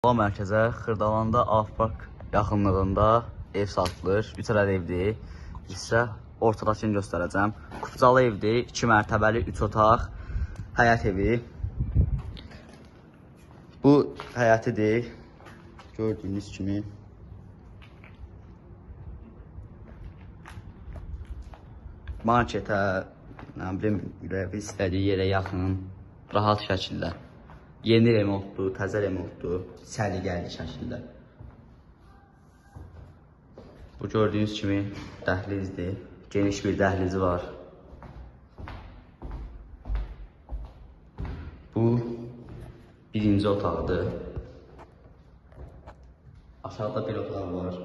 O mərkəzə Xırdalanda Avpark yaxınlığında ev satılır. 3 ədəd evdir. Sizə ortadakını göstərəcəm. Kupcalı evdir. 2 mərtəbəli 3 otaq həyət evi. Bu həyətidir. Gördüyünüz kimi. Marketə, nə bilim, istədiyi yerə yaxın, rahat şəkildə. Yeni remontdur, təzə remontdur, səliqəli şəkildə. Bu gördüyünüz kimi dəhlizdir. Geniş bir dəhlizi var. Bu birinci otaqdır. Aşağıda bir otaq var.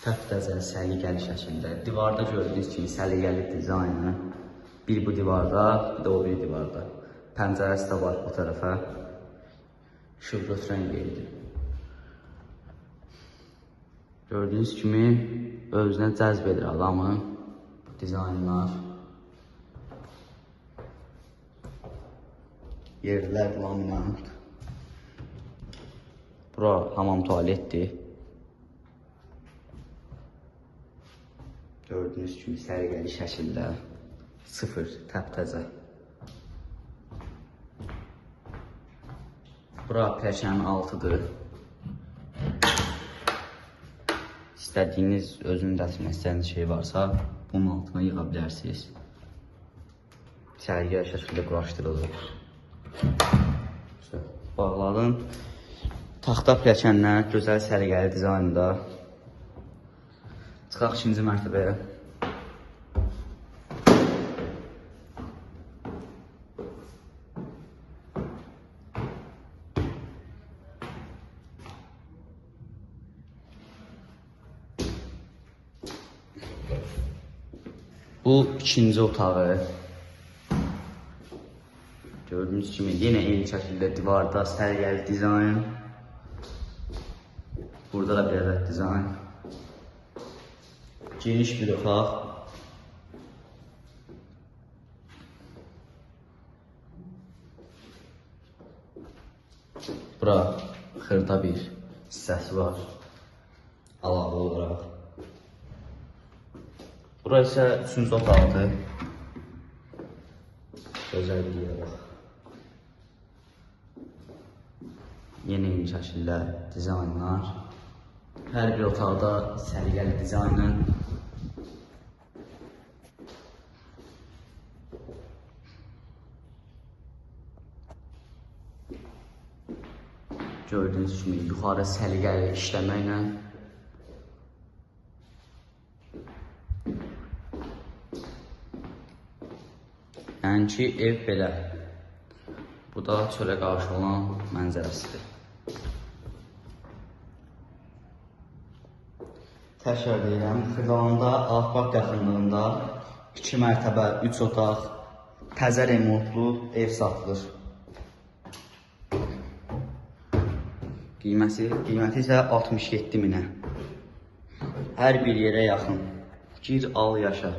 Təftəzə, səliqəli şəkildə. Divarda gördüyünüz kimi səliqəli dizaynı. Bir bu divarda, bir də o bir divarda. Pəncərəsi də var bu tərəfə. Şıvrot rəng yeridir. Gördüyünüz kimi özünə cəzb edir adamı dizaynlar. Yerlər laminat. Bura hamam tualetdir. Gördüyünüz kimi səliqəli şəkildə. Sıfır, təptəzə. Bura pilləkənin altıdır. İstədiyiniz, özünün dəsmək istədiyiniz şey varsa, bunun altına yığa bilərsiniz. Səliqəli şəkildə quraşdırılır. Bağladın. Taxta pilləkənlər, gözəl səliqəli dizaynında. Çıxaq ikinci mərtəbəyə. Bu ikinci otağı. Gördüğünüz kimi yine eyni şəkildə divarda səliqəli dizayn. Burada da bir ədəd dizayn. Geniş bir otaq. Bura xırda bir hissəsi var. Əlavə olaraq. Bura isə üçüncü otaqdır. Gözəlliyə bax. Yeni şəkildə dizaynlar. Hər bir otaqda səliqəli dizaynı. Gördüyünüz kimi yuxarı səliqəli işləməklə. Yəni ki, ev belə. Bu da çölə qarşı olan mənzərəsidir. Təkrar deyirəm, Xırdalanda Avpark yaxınlığında 2 mərtəbə, 3 otaq, təzə remontlu ev satılır. Qiyməti isə 67 minə. Hər bir yerə yaxın. Gir, al, yaşa.